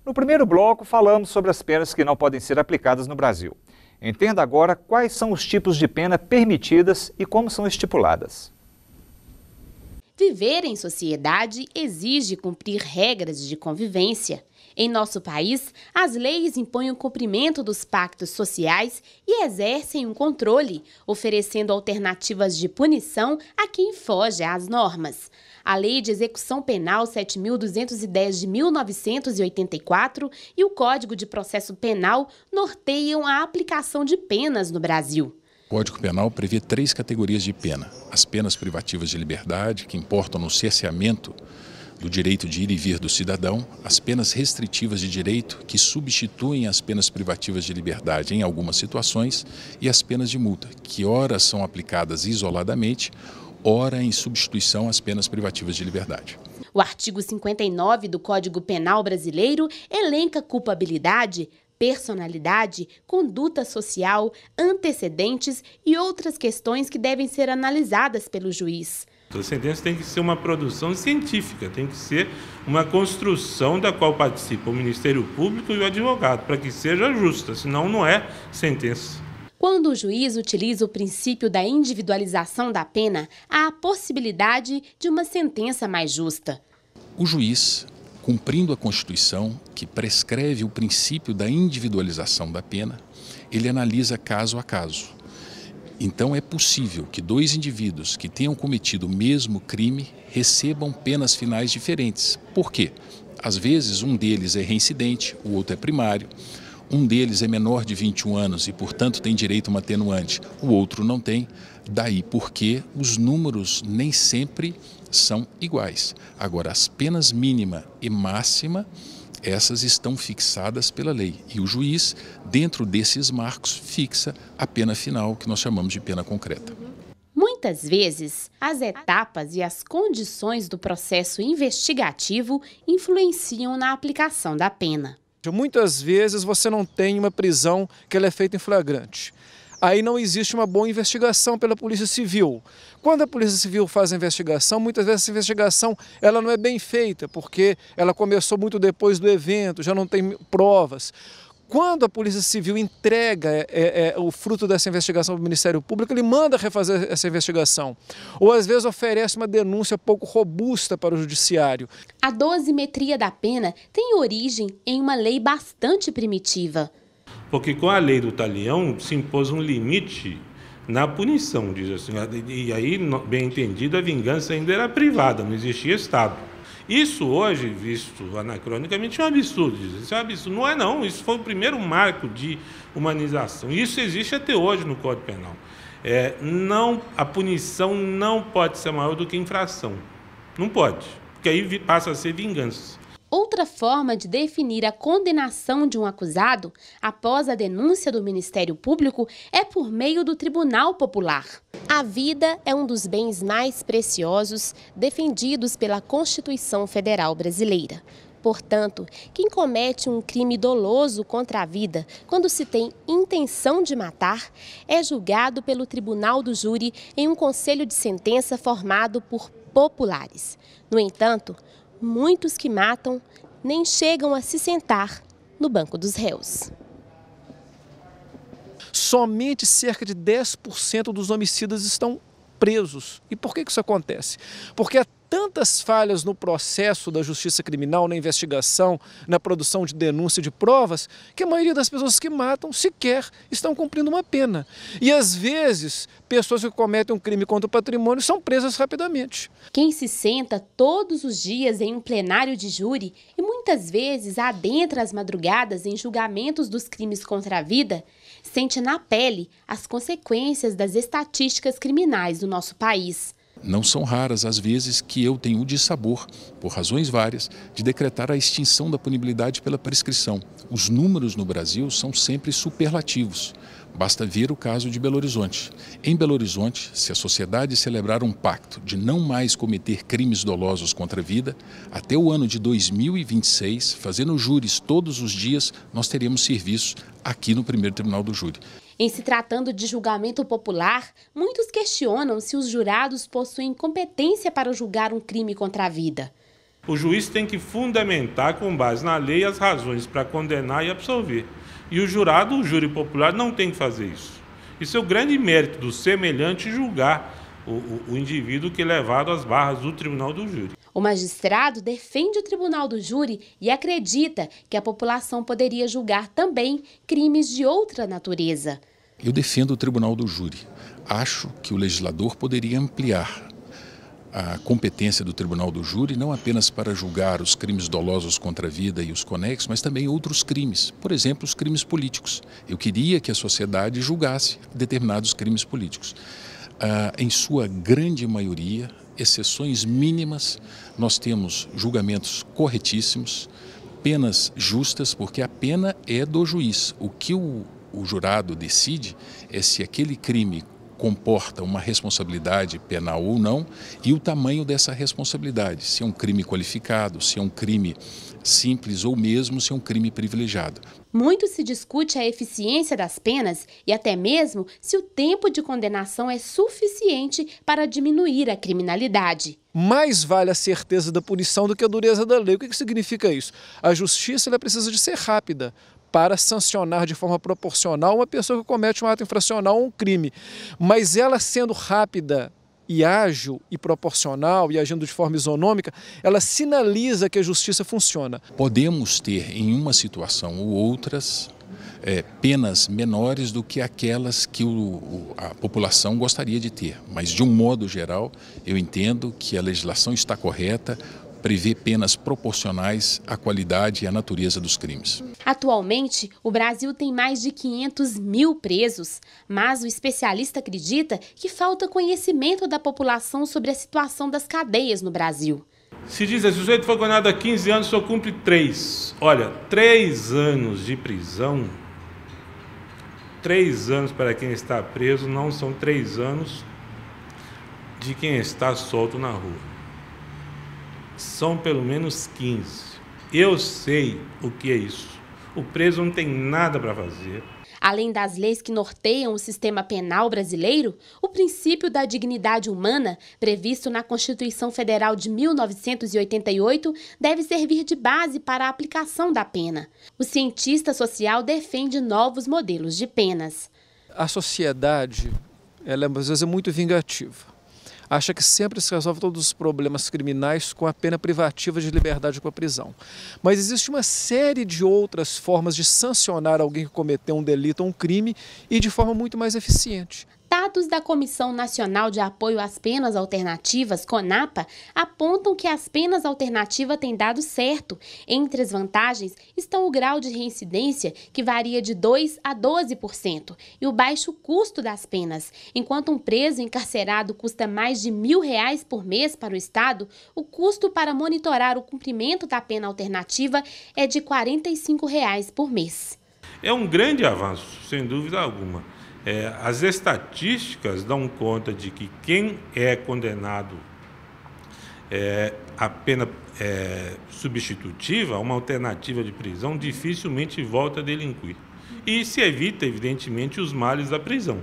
No primeiro bloco, falamos sobre as penas que não podem ser aplicadas no Brasil. Entenda agora quais são os tipos de pena permitidas e como são estipuladas. Viver em sociedade exige cumprir regras de convivência. Em nosso país, as leis impõem o cumprimento dos pactos sociais e exercem um controle, oferecendo alternativas de punição a quem foge às normas. A Lei de Execução Penal 7.210 de 1984 e o Código de Processo Penal norteiam a aplicação de penas no Brasil. O Código Penal prevê 3 categorias de pena. As penas privativas de liberdade, que importam no cerceamento do direito de ir e vir do cidadão, as penas restritivas de direito, que substituem as penas privativas de liberdade em algumas situações, e as penas de multa, que ora são aplicadas isoladamente, ora em substituição às penas privativas de liberdade. O artigo 59 do Código Penal brasileiro elenca culpabilidade, personalidade, conduta social, antecedentes e outras questões que devem ser analisadas pelo juiz. A sentença tem que ser uma produção científica, tem que ser uma construção da qual participa o Ministério Público e o advogado, para que seja justa, senão não é sentença. Quando o juiz utiliza o princípio da individualização da pena, há a possibilidade de uma sentença mais justa. O juiz, cumprindo a Constituição, que prescreve o princípio da individualização da pena, ele analisa caso a caso. Então é possível que 2 indivíduos que tenham cometido o mesmo crime recebam penas finais diferentes. Por quê? Às vezes um deles é reincidente, o outro é primário. Um deles é menor de 21 anos e, portanto, tem direito a uma atenuante, o outro não tem. Daí porque os números nem sempre são iguais. Agora, as penas mínima e máxima, essas estão fixadas pela lei. E o juiz, dentro desses marcos, fixa a pena final, que nós chamamos de pena concreta. Muitas vezes, as etapas e as condições do processo investigativo influenciam na aplicação da pena. Muitas vezes você não tem uma prisão que ela é feita em flagrante. Aí não existe uma boa investigação pela Polícia Civil. Quando a Polícia Civil faz a investigação, muitas vezes essa investigação ela não é bem feita, porque ela começou muito depois do evento, já não tem provas. Quando a Polícia Civil entrega o fruto dessa investigação para o Ministério Público, ele manda refazer essa investigação. Ou às vezes oferece uma denúncia pouco robusta para o Judiciário. A dosimetria da pena tem origem em uma lei bastante primitiva. Porque com a lei do talião se impôs um limite na punição, diz assim, e aí, bem entendido, a vingança ainda era privada, não existia Estado. Isso hoje, visto anacronicamente, é um absurdo. Isso é um absurdo. Não é não, isso foi o primeiro marco de humanização. Isso existe até hoje no Código Penal. A punição não pode ser maior do que a infração. Não pode, porque aí passa a ser vingança. Outra forma de definir a condenação de um acusado, após a denúncia do Ministério Público, é por meio do Tribunal Popular. A vida é um dos bens mais preciosos defendidos pela Constituição Federal Brasileira. Portanto, quem comete um crime doloso contra a vida, quando se tem intenção de matar, é julgado pelo Tribunal do Júri em um conselho de sentença formado por populares. No entanto, muitos que matam nem chegam a se sentar no banco dos réus. Somente cerca de 10% dos homicidas estão presos. E por que isso acontece? Porque há tantas falhas no processo da justiça criminal, na investigação, na produção de denúncia de provas, que a maioria das pessoas que matam sequer estão cumprindo uma pena. E às vezes, pessoas que cometem um crime contra o patrimônio são presas rapidamente. Quem se senta todos os dias em um plenário de júri e muitas vezes adentra as madrugadas em julgamentos dos crimes contra a vida, sente na pele as consequências das estatísticas criminais do nosso país. Não são raras as vezes que eu tenho o dissabor, por razões várias, de decretar a extinção da punibilidade pela prescrição. Os números no Brasil são sempre superlativos. Basta ver o caso de Belo Horizonte. Em Belo Horizonte, se a sociedade celebrar um pacto de não mais cometer crimes dolosos contra a vida, até o ano de 2026, fazendo júris todos os dias, nós teremos serviços aqui no primeiro Tribunal do Júri. Em se tratando de julgamento popular, muitos questionam se os jurados possuem competência para julgar um crime contra a vida. O juiz tem que fundamentar, com base na lei, as razões para condenar e absolver. E o jurado, o júri popular, não tem que fazer isso. Isso é o grande mérito do semelhante julgar o indivíduo que é levado às barras do tribunal do júri. O magistrado defende o tribunal do júri e acredita que a população poderia julgar também crimes de outra natureza. Eu defendo o tribunal do júri. Acho que o legislador poderia ampliar a competência do tribunal do júri não apenas para julgar os crimes dolosos contra a vida e os conexos, mas também outros crimes, por exemplo, os crimes políticos. Eu queria que a sociedade julgasse determinados crimes políticos. Em sua grande maioria, exceções mínimas, nós temos julgamentos corretíssimos, penas justas, porque a pena é do juiz. O que o jurado decide é se aquele crime comporta uma responsabilidade penal ou não e o tamanho dessa responsabilidade, se é um crime qualificado, se é um crime simples ou mesmo se é um crime privilegiado. Muito se discute a eficiência das penas e até mesmo se o tempo de condenação é suficiente para diminuir a criminalidade. Mais vale a certeza da punição do que a dureza da lei. O que significa isso? A justiça ela precisa de ser rápida para sancionar de forma proporcional uma pessoa que comete um ato infracional ou um crime. Mas ela sendo rápida e ágil e proporcional e agindo de forma isonômica, ela sinaliza que a justiça funciona. Podemos ter em uma situação ou outras penas menores do que aquelas que a população gostaria de ter. Mas de um modo geral, eu entendo que a legislação está correta, prevê penas proporcionais à qualidade e à natureza dos crimes. Atualmente, o Brasil tem mais de 500 mil presos, mas o especialista acredita que falta conhecimento da população sobre a situação das cadeias no Brasil. Se diz assim, o sujeito foi condenado a 15 anos, só cumpre 3. Olha, 3 anos de prisão, 3 anos para quem está preso não são 3 anos de quem está solto na rua. São pelo menos 15. Eu sei o que é isso. O preso não tem nada para fazer. Além das leis que norteiam o sistema penal brasileiro, o princípio da dignidade humana, previsto na Constituição Federal de 1988, deve servir de base para a aplicação da pena. O cientista social defende novos modelos de penas. A sociedade, ela às vezes é muito vingativa. Acha que sempre se resolve todos os problemas criminais com a pena privativa de liberdade com a prisão. Mas existe uma série de outras formas de sancionar alguém que cometeu um delito ou um crime e de forma muito mais eficiente. Dados da Comissão Nacional de Apoio às Penas Alternativas, CONAPA, apontam que as penas alternativas têm dado certo. Entre as vantagens estão o grau de reincidência, que varia de 2% a 12%, e o baixo custo das penas. Enquanto um preso encarcerado custa mais de R$1.000 por mês para o Estado, o custo para monitorar o cumprimento da pena alternativa é de R$45 por mês. É um grande avanço, sem dúvida alguma. As estatísticas dão conta de que quem é condenado a pena substitutiva, uma alternativa de prisão, dificilmente volta a delinquir. E se evita, evidentemente, os males da prisão.